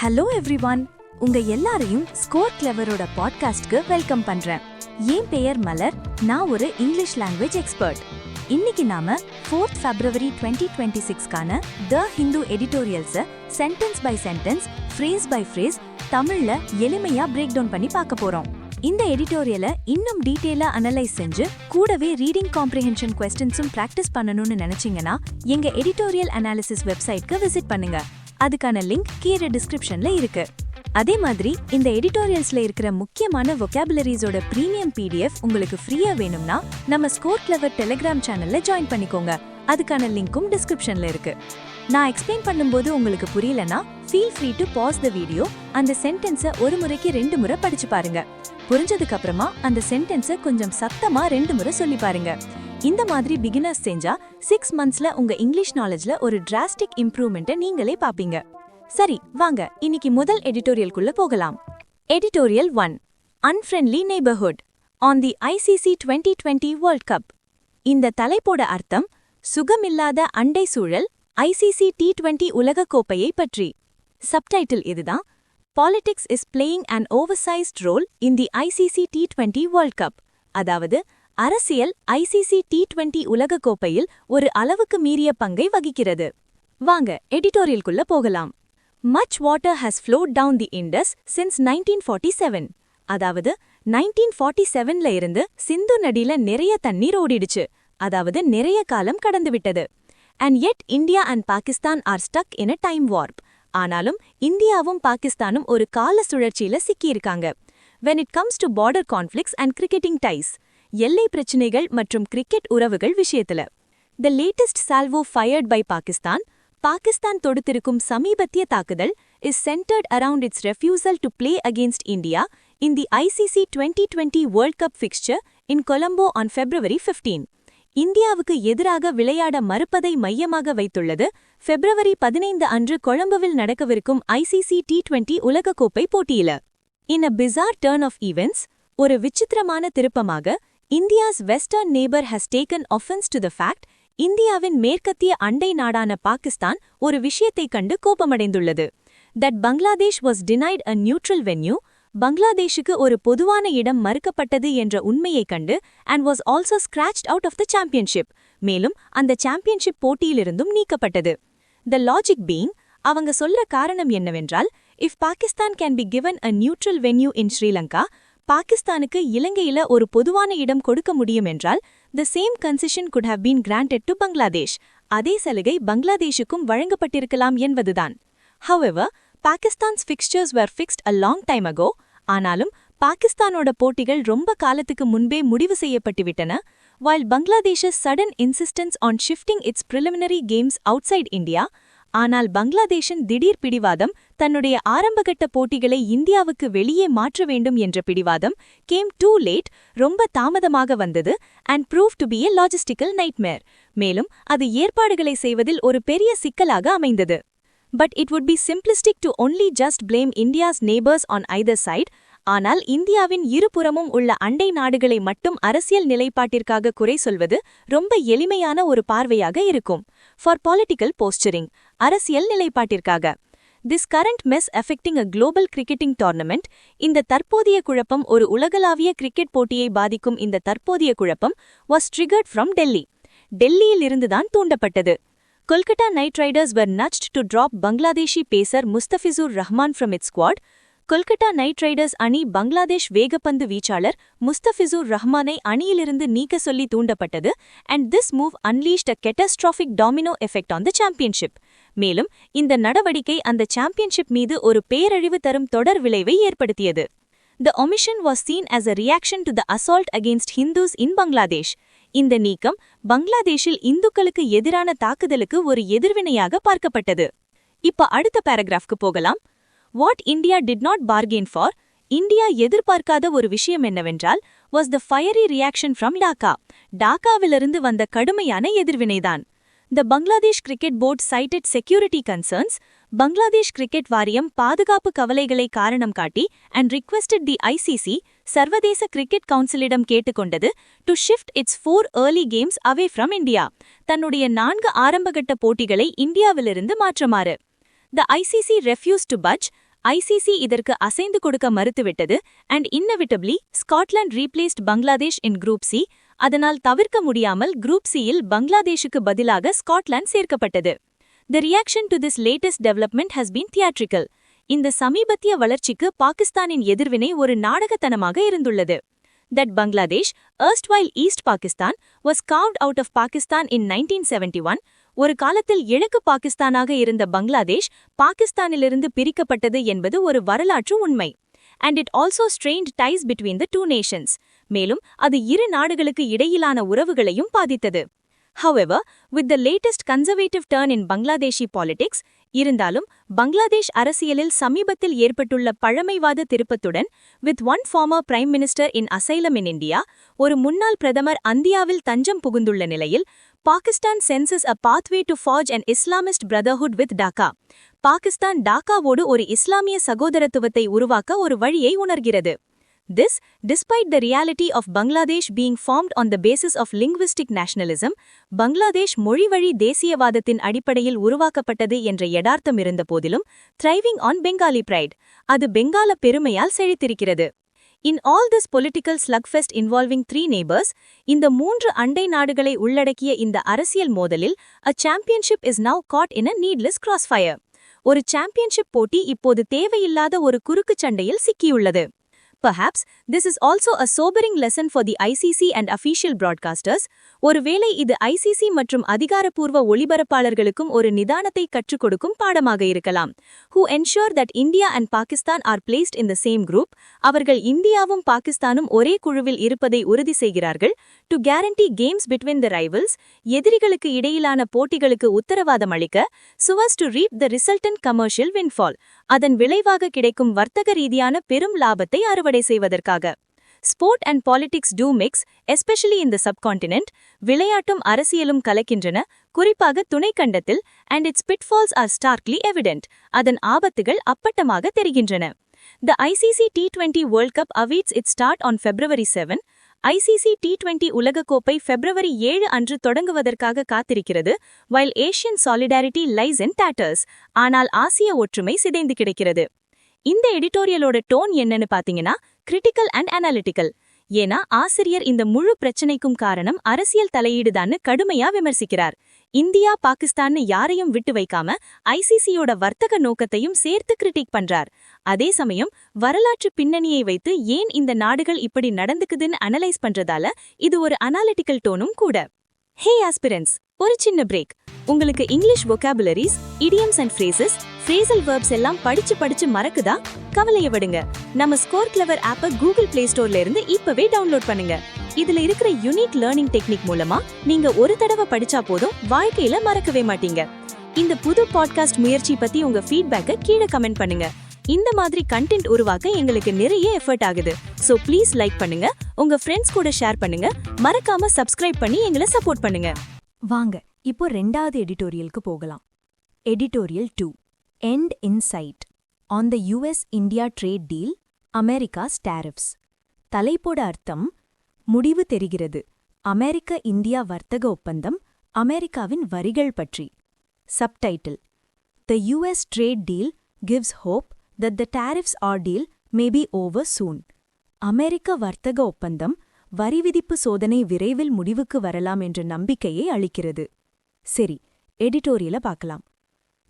Hello everyone, உங்க எல்லாரையும் score கிளவரோட பாட்காஸ்ட்க்கு welcome பண்றேன். என் பெயர் மலர். நான் ஒரு இங்கிலீஷ் லாங்குவேஜ் எக்ஸ்பர்ட். இன்னைக்கு நாம 4th February 2026க்கான த ஹிந்து எடிட்டோரியல்ஸை sentence by sentence, phrase by phrase தமிழ்ல எளிமையா பிரேக் டவுன் பண்ணி பார்க்க போறோம். இந்த எடிட்டோரியலை இன்னும் டீட்டெயிலா அனலைஸ் செஞ்சு கூடவே ரீடிங் காம்ப்ரிஹென்ஷன் கொஸ்டின்ஸும் பிராக்டிஸ் பண்ணணும்னு நினைச்சீங்கன்னா எங்க எடிட்டோரியல் அனாலிசிஸ் வெப்சைட்க்கு விசிட் பண்ணுங்க. அதுக்கான லிங்க் கீழே டிஸ்கிரிப்ஷன்ல இருக்கு. அதே மாதிரி இந்த எடிட்டோரியல்ஸ்ல இருக்கிற முக்கியமான வொகாபுலரிஸோட பிரீமியம் PDF உங்களுக்கு ஃப்ரீயா வேணும்னா நம்ம ஸ்கோர் கிளவர் டெலிகிராம் சேனல்ல ஜாயின் பண்ணிக்கோங்க. அதுக்கான லிங்க்கும் டிஸ்கிரிப்ஷன்ல இருக்கு. நான் எக்ஸ்பிளைன் பண்ணும்போது உங்களுக்கு புரியலனா feel free to pause the video. அந்த சென்டென்ஸை ஒரு முறைக்கு 2 முறை படிச்சு பாருங்க. புரிஞ்சதுக்கு அப்புறமா அந்த சென்டென்ஸை கொஞ்சம் சத்தமா 2 முறை சொல்லி பாருங்க. இந்த மாதிரி பிகினர்ஸ் செஞ்சா 6 monthsல உங்க இங்கிலீஷ் நாலேஜ்ல ஒரு டிராஸ்டிக் இம்ப்ரூவ்மெண்ட்டை நீங்களே பாப்பீங்க. சரி, வாங்க இன்னைக்கு முதல் எடிட்டோரியல்குள்ள போகலாம். Editorial 1, unfriendly neighbourhood on the ICC 2020 world cup. இந்த தலைப்போட அர்த்தம் சுகமில்லாத அண்டை சூழல் ICC T20 உலகக் கோப்பையை பற்றி. சப்டைட்டில் இதுதான்: Politics is playing an oversized role in the ICC T20 World Cup. அதாவது அரசியல் ICC T20 உலகக் கோப்பையில் ஒரு அளவுக்கு மீறிய பங்கை வகிக்கிறது. வாங்க எடிட்டோரியல்குள்ள போகலாம். Much water has flowed down the Indus since 1947. அதாவது 1947ல இருந்து சிந்து நதியில நிறைய தண்ணீர் ஓடிடுச்சு. அதாவது நிறைய காலம் கடந்துவிட்டது. And yet India and Pakistan are stuck in a time warp. ஆனாலும் இந்தியாவும் பாகிஸ்தானும் ஒரு கால சுழற்சியில சிக்கியிருக்காங்க. When it comes to border conflicts and cricketing ties, எல்லை பிரச்சினைகள் மற்றும் கிரிக்கெட் உறவுகள் விஷயத்துல. The latest salvo fired by Pakistan, Pakistan தொடுத்திருக்கும் சமீபத்திய தாக்குதல் is centered around its refusal to play against India in the ICC 2020 World Cup fixture in Colombo on February 15. இந்தியாவுக்கு எதிராக விளையாட மறுப்பதை மையமாக வைத்துள்ளது February 15 அன்று கொழும்புவில் நடக்கவிருக்கும் ICC T20 உலகக்கோப்பை போட்டியில. In a bizarre turn of events, ஒரு விசித்திரமான திருப்பமாக India's western neighbor has taken offense to the fact இந்தியாவின் மேற்கத்திய அண்டை நாடான பாகிஸ்தான் ஒரு விஷயத்தைக் கண்டு கோபமடைந்துள்ளது. That Bangladesh was denied a neutral venue, பங்களாதேஷுக்கு ஒரு பொதுவான இடம் மறுக்கப்பட்டது என்ற உண்மையைக் கண்டு and was also scratched out of the championship, மேலும் அந்த சாம்பியன்ஷிப் போட்டியிலிருந்தும் நீக்கப்பட்டது. The logic being, அவங்க சொல்ற காரணம் என்னவென்றால், if Pakistan can be given a neutral venue in Sri Lanka, பாகிஸ்தானுக்கு இலங்கையில ஒரு பொதுவான இடம் கொடுக்க முடியும் என்றால் the same concession could have been granted to Bangladesh. அதே சலுகை பங்களாதேஷுக்கும் வழங்கப்பட்டிருக்கலாம் என்பதுதான். However, Pakistan's fixtures were fixed a long time ago. ஆனாலும் பாகிஸ்தானோட போட்டிகள் ரொம்ப காலத்துக்கு முன்பே முடிவு செய்யப்பட்டுவிட்டன. While Bangladesh's sudden insistence on shifting its preliminary games outside India, ஆனால் பங்களாதேஷின் திடீர் பிடிவாதம் தன்னுடைய ஆரம்பகட்ட போட்டிகளை இந்தியாவுக்கு வெளியே மாற்ற வேண்டும் என்ற பிடிவாதம் came too late, ரொம்ப தாமதமாக வந்தது, and proved to be a logistical nightmare. மேலும் அது ஏற்பாடுகளை செய்வதில் ஒரு பெரிய சிக்கலாக அமைந்தது. But it would be simplistic to only just blame India's neighbors on either side. ஆனால் இந்தியாவின் இருபுறமும் உள்ள அண்டை நாடுகளை மட்டும் அரசியல் நிலைப்பாட்டிற்காக குறை சொல்வது ரொம்ப எளிமையான ஒரு பார்வையாக இருக்கும். For political posturing, அரசியல் நிலைப்பாட்டிற்காக. This current mess affecting a global cricketing tournament, இந்த தற்போதைய குழப்பம் ஒரு உலகளாவிய கிரிக்கெட் போட்டியை பாதிக்கும் இந்த தற்போதைய குழப்பம் was triggered from Delhi. டெல்லியில் இருந்துதான் தூண்டப்பட்டது. Kolkata Knight Riders were nudged to drop Bangladeshi pacer Mustafizur Rahman from its squad. Kolkata night Riders அணி பங்களாதேஷ் வேகப்பந்து வீச்சாளர் முஸ்தபிசூர் ரஹ்மானை அணியிலிருந்து நீக்க சொல்லி தூண்டப்பட்டது. and this move unleashed a catastrophic domino effect on the championship. மேலும் இந்த நடவடிக்கை அந்த சாம்பியன்ஷிப் மீது ஒரு பேரழிவு தரும் தொடர் விளைவை ஏற்படுத்தியது. The omission was seen as a reaction to the assault against Hindus in Bangladesh. இந்த நீக்கம் பங்களாதேஷில் இந்துக்களுக்கு எதிரான தாக்குதலுக்கு ஒரு எதிர்வினையாக பார்க்கப்பட்டது. இப்ப அடுத்த பேராகிராஃப்க்கு போகலாம். What India did not bargain for, India எதிர்பார்க்காத ஒரு விஷயம் என்னவென்றால், was the fiery reaction from Dhaka. டாக்காவிலிருந்து வந்த கடுமையான எதிர்வினைதான். The Bangladesh Cricket Board cited security concerns. Bangladesh cricket வாரியம் பாதுகாப்பு கவலைகளை காரணம் காட்டி and requested the ICC, சர்வதேச cricket கவுன்சிலிடம் கேட்டுக்கொண்டது, to shift its 4 early games away from India. தன்னுடைய 4 ஆரம்பகட்ட போட்டிகளை இந்தியாவிலிருந்து மாற்றுமாறு. The ICC refused to budge. ICC இதற்கு அசைந்து கொடுக்க மறுத்துவிட்டது and inevitably Scotland replaced Bangladesh in group C. அதனால் தவிர்க்க முடியாமல் குரூப் சியில் பங்களாதேஷுக்கு பதிலாக ஸ்காட்லாந்து சேர்க்கப்பட்டது. The reaction to this latest development has been theatrical. இந்த சமீபத்திய வளர்ச்சிக்கு பாகிஸ்தானின் எதிர்வினை ஒரு நாடகத்தனமாக இருந்துள்ளது. That Bangladesh, erstwhile East Pakistan, was carved out of Pakistan in 1971. ஒரு காலத்தில் கிழக்கு பாகிஸ்தானாக இருந்த பங்களாதேஷ் பாகிஸ்தானிலிருந்து பிரிக்கப்பட்டது என்பது ஒரு வரலாற்று உண்மை. And it also strained ties between the two nations. மேலும் அது இரு நாடுகளுக்கு இடையிலான உறவுகளையும் பாதித்தது. However, with the latest conservative turn in Bangladeshi politics, இருந்தாலும் பங்களாதேஷ் அரசியலில் சமீபத்தில் ஏற்பட்டுள்ள பழமைவாத திருப்பத்துடன், with one former prime minister in asylum in India, ஒரு முன்னாள் பிரதமர் இந்தியாவில் தஞ்சம் புகுந்துள்ள நிலையில், Pakistan senses a pathway to forge an Islamist brotherhood with Dhaka. Pakistan டாக்காவோடு ஒரு இஸ்லாமிய சகோதரத்துவத்தை உருவாக்க ஒரு வழியை உணர்கிறது. This, despite the reality of Bangladesh being formed on the basis of linguistic nationalism, Bangladesh மொழிவழி தேசியவாதத்தின் அடிப்படையில் உருவாக்கப்பட்டது என்ற யதார்த்தம் இருந்த போதிலும், thriving on Bengali pride, அது பெங்கால பெருமையால் செழித்திருக்கிறது. In all this political slugfest involving three neighbors, இந்த மூன்று அண்டை நாடுகளை உள்ளடக்கிய இந்த அரசியல் மோதலில், a championship is now caught in a needless crossfire. ஒரு சாம்பியன்ஷிப் போட்டி இப்போது தேவையில்லாத ஒரு குறுக்குச் சண்டையில் சிக்கியுள்ளது. Perhaps, this is also a sobering lesson for the ICC and official broadcasters. ஒருவேளை இது ICC மற்றும் அதிகாரப்பூர்வ ஒளிபரப்பாளர்களுக்கும் ஒரு நிதானத்தை கற்றுக் கொடுக்கும் பாடமாக இருக்கலாம். Who ensure that India and Pakistan are placed in the same group. அவர்கள் இந்தியாவும் பாகிஸ்தானும் ஒரே குழுவில் இருப்பதை உறுதி செய்கிறார்கள். To guarantee games between the rivals. எதிரிகளுக்கு இடையிலான போட்டிகளுக்கு உத்தரவாதம் அளிக்க. So as to reap the resultant commercial windfall. அதன் விளைவாக கிடைக்கும் வர்த்தக ரீதியான பெரும் லாபத்தை அறுவடை செய்வதற்காக. Sport and politics do mix, especially in the subcontinent. விளையாட்டும் அரசியலும் கலக்கின்றன, குறிப்பாக துணைக்கண்டத்தில், and its pitfalls are starkly evident. அதன் ஆபத்துகள் அப்பட்டமாக தெரிகின்றன. The ICC T20 World Cup awaits its start on February 7. ICC T20 உலகக்கோப்பை February 7 அன்று தொடங்குவதற்காக காத்திருக்கிறது, while Asian solidarity lies in tatters. ஆனால் ஆசிய ஒற்றுமை சிதைந்து கிடக்கிறது. இந்த எடிட்டோரியலோட டோன் என்னன்னு பாத்தீங்கன்னா, கிரிட்டிக்கல் அண்ட் அனாலிட்டிக்கல். ஏன்னா ஆசிரியர் இந்த முழு பிரச்சனைக்கும் காரணம் அரசியல் தலையீடுதான்னு கடுமையா விமர்சிக்கிறார். இந்தியா பாகிஸ்தான்னு யாரையும் விட்டு வைக்காம ஐசிசியோட வர்த்தக நோக்கத்தையும் சேர்த்து கிரிட்டிக் பண்றார். அதே சமயம் வரலாற்று பின்னணியை வைத்து ஏன் இந்த நாடுகள் இப்படி நடந்துக்குதுன்னு அனலைஸ் பண்றதால இது ஒரு அனாலிட்டிக்கல் டோனும் கூட. ஹே ஆஸ்பிரன்ஸ், ஒரு சின்ன பிரேக். உங்களுக்கு English vocabularies, idioms and phrases, phrasal verbs எல்லாம் படிச்சு மறக்குதா? கவலைய விடுங்க. நம்ம ஸ்கோர் கிளவர் ஆப்பை கூகுள் பிளே ஸ்டோர்ல இருந்து இப்பவே டவுன்லோட் பண்ணுங்க. இதுல இருக்கிற யூனிக் லேர்னிங் டெக்னிக் மூலமா நீங்க ஒரு தடவை படிச்சா போதும், வாழ்க்கையில மறக்கவே மாட்டீங்க. இந்த புது பாட்காஸ்ட் முயற்சி பத்தி உங்க ஃபீட்பேக்கை கீழே கமெண்ட் பண்ணுங்க. இந்த மாதிரி கண்டென்ட் உருவாக்க எங்களுக்கு நிறைய எஃபர்ட் ஆகுது. சோ ப்ளீஸ் லைக் பண்ணுங்க, உங்க ஃப்ரெண்ட்ஸ் கூட ஷேர் பண்ணுங்க, மறக்காம சப்ஸ்கிரைப் பண்ணி எங்களை சப்போர்ட் பண்ணுங்க. வாங்க இப்போ ரெண்டாவது எடிட்டோரியலுக்கு போகலாம். Editorial 2, End in Sight. On the US-India Trade Deal, America's Tariffs. தலைப்போட அர்த்தம், முடிவு தெரிகிறது, அமெரிக்க-இந்தியா வர்த்தக ஒப்பந்தம், அமெரிக்காவின் வரிகள் பற்றி. Subtitle: The US Trade Deal gives hope that the tariffs ordeal may be over soon. அமெரிக்க வர்த்தக ஒப்பந்தம் வரி விதிப்பு சோதனை விரைவில் முடிவுக்கு வரலாம் என்ற நம்பிக்கையை அளிக்கிறது. சரி, எடிட்டோரியல பார்க்கலாம்.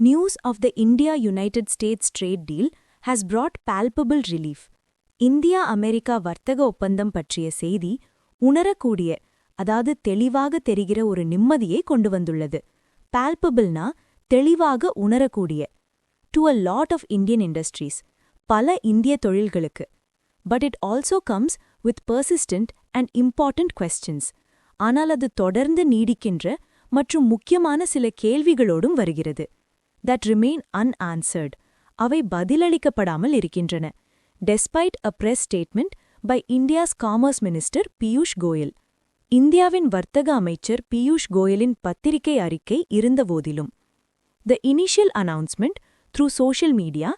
News of the India-United States trade deal has brought palpable relief. India-America வர்த்தக ஒப்பந்தம் பற்றிய செய்தி உணரக்கூடிய, அதாவது தெளிவாக தெரிகிற ஒரு நிம்மதியை கொண்டு வந்துள்ளது. palpableனா தெளிவாக உணரக்கூடிய. To a lot of Indian industries, பல இந்திய தொழில்களுக்கு. But it also comes with persistent and important questions. ஆனால் அது தொடர்ந்து நீடிக்கின்ற மற்றும் முக்கியமான சில கேள்விகளோடும் வருகிறது. That remain unanswered. அவை பதிலளிக்கப்படாமல் இருக்கின்றன. Despite a press statement by India's Commerce Minister Piyush Goyal. இந்தியாவின் வர்த்தக அமைச்சர் பியூஷ் கோயலின் பத்திரிகை அறிக்கை இருந்தபோதிலும். The initial announcement through social media,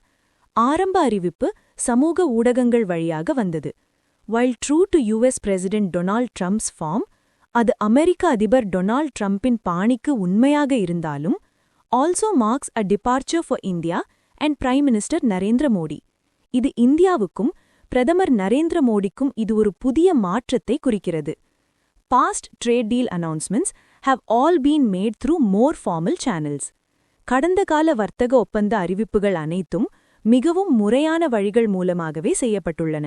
ஆரம்ப அறிவிப்பு சமூக ஊடகங்கள் வழியாக வந்தது. While true to US President Donald Trump's form, அது அமெரிக்க அதிபர் டொனால்ட் ட்ரம்பின் பாணிக்கு உண்மையாக இருந்தாலும், also marks a departure for India and prime minister Narendra Modi. இது இந்தியாவுக்கும் பிரதமர் நரேந்திர மோடிக்கும் இது ஒரு புதிய மாற்றத்தை குறிக்கிறது. Past trade deal announcements have all been made through more formal channels. கடந்த கால வர்த்தக ஒப்பந்த அறிவிப்புகள் அனைத்தும் மிகவும் முறையான வழிகள் மூலமாகவே செய்யப்பட்டுள்ளன.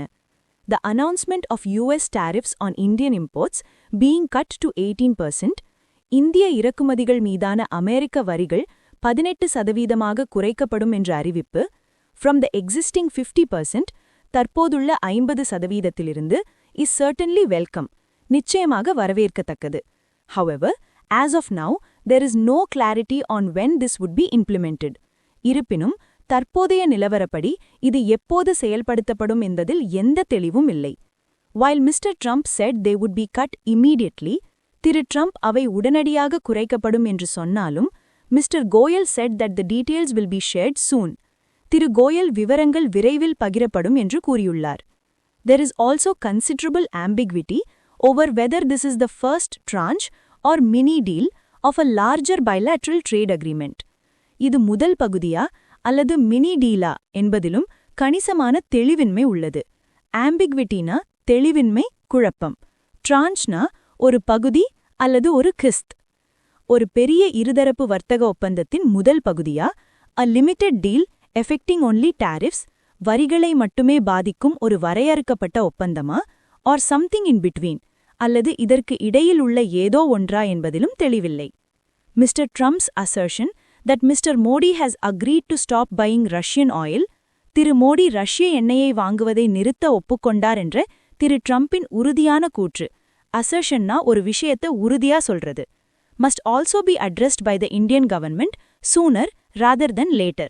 The announcement of US tariffs on Indian imports being cut to 18%, இந்திய இறக்குமதிகள் மீதான அமெரிக்க வரிகள் 18% குறைக்கப்படும் என்ற அறிவிப்பு, from the existing 50%, தற்போதுள்ள 50%, is certainly welcome, நிச்சயமாக வரவேற்கத்தக்கது. However, as of now, there is no clarity on when this would be implemented. இருப்பினும், தற்போதைய நிலவரப்படி இது எப்போது செயல்படுத்தப்படும் என்பதில் எந்த தெளிவும் இல்லை. While Mr. Trump said they would be cut immediately, Thiru Trump அவை உடனடியாக குறைக்கப்படும் என்று சொன்னாலும், Mr. Goyal said that the details will be shared soon. திரு கோயல் விவரங்கள் விரைவில் பகிரப்படும் என்று கூறியுள்ளார். There is also considerable ambiguity over whether this is the first tranche or mini deal of a larger bilateral trade agreement. இது முதல் பகுதியா அல்லது mini டீலா என்பதிலும் கணிசமான தெளிவின்மை உள்ளது. ஆம்பிக்விட்டினா தெளிவின்மை, குழப்பம். டிரான்ச்னா ஒரு பகுதி அல்லது ஒரு கிஸ்த். ஒரு பெரிய இருதரப்பு வர்த்தக ஒப்பந்தத்தின் முதல் பகுதியா, a limited deal affecting only tariffs, வரிகளை மட்டுமே பாதிக்கும் ஒரு வரையறுக்கப்பட்ட ஒப்பந்தமா, or something in between, அல்லது இதற்கு இடையில் உள்ள ஏதோ ஒன்றா என்பதிலும் தெளிவில்லை. Mr. Trump's assertion that Mr. Modi has agreed to stop buying Russian oil, திரு மோடி ரஷ்ய எண்ணெயை வாங்குவதை நிறுத்த ஒப்புக்கொண்டார் என்ற திரு ட்ரம்பின் உறுதியான கூற்று, assertionனா ஒரு விஷயத்தை உறுதியா சொல்றது, must also be addressed by the Indian government sooner rather than later.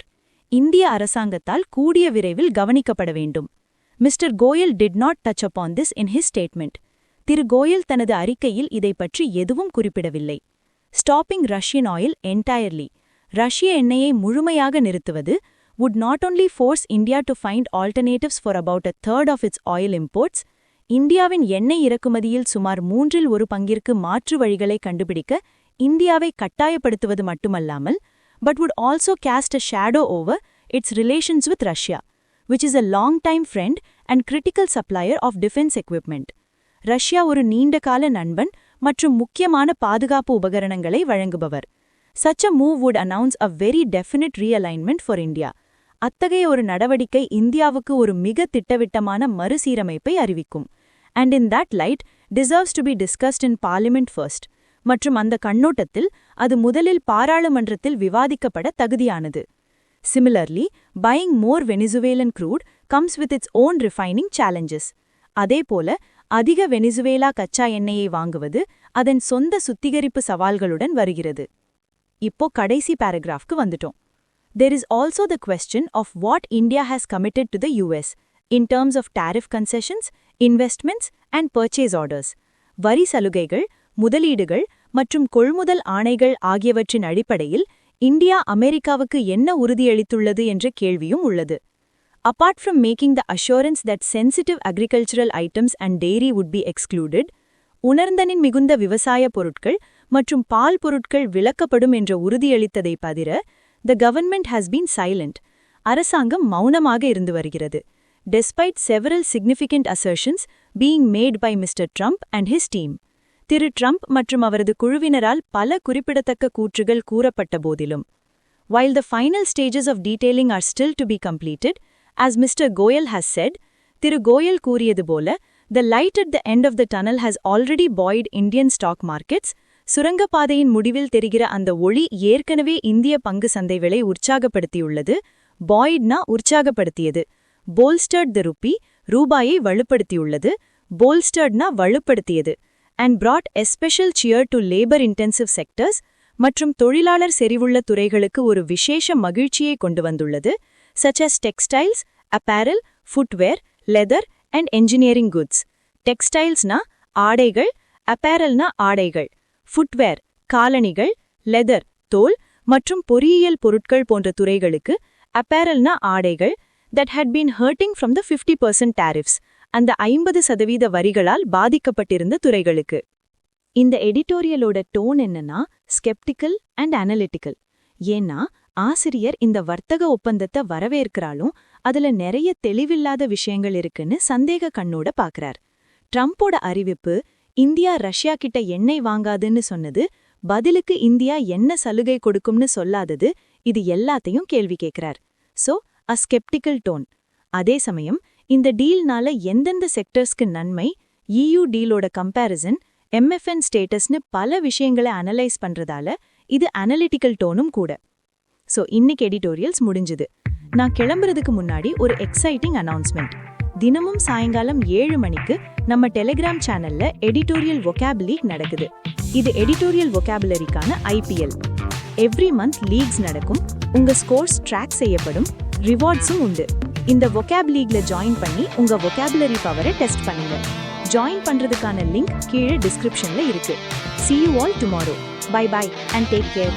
இந்திய அரசாங்கத்தால் கூடிய விரைவில் கவனிக்கப்பட வேண்டும். Mr. Goyal did not touch upon this in his statement. திரு கோயல் தனது அறிக்கையில் இதை பற்றி எதுவும் குறிப்பிடவில்லை. Stopping Russian oil entirely, ரஷ்ய எண்ணெயை முழுமையாக நிறுத்துவது, would not only force India to find alternatives for about a third of its oil imports, இந்தியாவின் எண்ணெய் இறக்குமதியில் சுமார் 1/3 மாற்று வழிகளை கண்டுபிடிக்க இந்தியாவை கட்டாயப்படுத்துவது மட்டுமல்லாமல், but would also cast a shadow over its relations with Russia, which is a long-time friend and critical supplier of defense equipment. Russia ஒரு நீண்டகால நண்பன் மற்றும் முக்கியமான பாதுகாப்பு உபகரணங்களை வழங்குபவர். Such a move would announce a very definite realignment for India. அத்தகைய ஒரு நடவடிக்கை இந்தியாவுக்கு ஒரு மிக திட்டவட்டமான மறுசீரமைப்பை அறிவிக்கும். And in that light, deserves to be discussed in Parliament first. மற்றும் அந்த கண்ணோட்டத்தில் அது முதலில் பாராளுமன்றத்தில் விவாதிக்கப்பட தகுதியானது. Similarly, buying more Venezuelan crude comes with its own refining challenges. அதேபோல, அதிக வெனிசுவேலா கச்சா எண்ணெயை வாங்குவது அதன் சொந்த சுத்திகரிப்பு சவால்களுடன் வருகிறது. இப்போ கடைசி பாராகிராஃப்க்கு வந்துட்டோம். There is also the question of what India has committed to the US in terms of tariff concessions, investments and purchase orders. வரி சலுகைகள், முதலீடுகள் மற்றும் கொள்முதல் ஆணைகள் ஆகியவற்றின் அடிப்படையில் இந்தியா அமெரிக்காவுக்கு என்ன உறுதியளித்துள்ளது என்ற கேள்வியும் உள்ளது. Apart from making the assurance that sensitive agricultural items and dairy would be excluded, உணர்ந்தனின் மிகுந்த விவசாய பொருட்கள் மற்றும் பால் பொருட்கள் விலக்கப்படும் என்ற உறுதியளித்ததை பதிர, the government has been silent. அரசாங்கம் மௌனமாக இருந்து வருகிறது. Despite several significant assertions being made by Mr. Trump and his team. Thiru Trump மற்றும் அவரது குழுவினரால் பல குறிப்பிடத்தக்க கூற்றுகள் கூறப்பட்ட போதிலும். While the final stages of detailing are still to be completed, as Mr. Goyal has said, திரு கோயல் கூறியது போல, the light at the end of the tunnel has already buoyed Indian stock markets. சுரங்கப்பாதையின் முடிவில் தெரிகிற அந்த ஒளி ஏற்கனவே இந்திய பங்கு சந்தைகளை உற்சாகப்படுத்தியுள்ளது. பாய்ட்னா உற்சாகப்படுத்தியது. bolstered the rupee, ரூபாயை வலுப்படுத்தியுள்ளது. bolsteredனா வலுப்படுத்தியது. and brought a special cheer to labor-intensive sectors, மற்றும் தொழிலாளர் செறிவுள்ள துறைகளுக்கு ஒரு விசேஷ மகிழ்ச்சியை கொண்டு வந்துள்ளது, such as textiles, apparel, footwear, leather and engineering goods. Textilesனா ஆடைகள், apparelனா ஆடைகள், footwear காலணிகள், leather தோல் மற்றும் பொறியியல் பொருட்கள் போன்ற துறைகளுக்கு apparelனா ஆடைகள் that had been hurting from the 50% tariffs, அந்த 50% வரிகளால் பாதிக்கப்பட்டிருந்த துறைகளுக்கு. இந்த எடிட்டோரியலோட டோன் என்னன்னா skeptical and analytical. ஏன்னா ஆசிரியர் இந்த வர்த்தக ஒப்பந்தத்தை வரவேற்கிறாலும் அதுல நிறைய தெளிவில்லாத விஷயங்கள் இருக்குன்னு சந்தேக கண்ணோட பாக்குறார். ட்ரம்போட அறிவிப்பு இந்தியா ரஷ்யா கிட்ட எண்ணெய் வாங்காதுன்னு சொன்னது, பதிலுக்கு இந்தியா என்ன சலுகை கொடுக்கும்னு சொல்லாதது, இது எல்லாத்தையும் கேள்வி கேட்கிறார். சோ அ ஸ்கெப்டிக்கல் டோன். அதே சமயம் இந்த டீல்னால எந்தெந்த செக்டர்ஸ்க்கு நன்மை, EU டீலோட கம்பேரிசன், MFN ஸ்டேட்டஸ்னு பல விஷயங்களை அனலைஸ் பண்றதால இது அனலிட்டிக்கல் டோனும் கூட. சோ இன்னைக்கு எடிட்டோரியல்ஸ் முடிஞ்சுது. நான் கிளம்புறதுக்கு முன்னாடி ஒரு எக்ஸைட்டிங் அனௌன்ஸ்மெண்ட். தினமும் சாயங்காலம் 7 மணிக்கு நம்ம டெலிகிராம் சேனல்ல எடிட்டோரியல் வொகாபுலரி நடக்குது. இது எடிட்டோரியல் வொகாபுலரிக்கான IPL. எவ்ரி மந்த் லீக்ஸ் நடக்கும், உங்க ஸ்கோர்ஸ் ட்ராக் செய்யப்படும், ரிவார்ட்ஸும் உண்டு. இந்த வொகாப் லீக்ல ஜாயின் பண்ணி உங்க வொகாபுலரி பவரை டெஸ்ட் பண்ணுங்க. ஜாயின் பண்றதுக்கான லிங்க் கீழே டிஸ்கிரிப்ஷன்ல இருக்கு. See you all tomorrow. Bye bye and take care.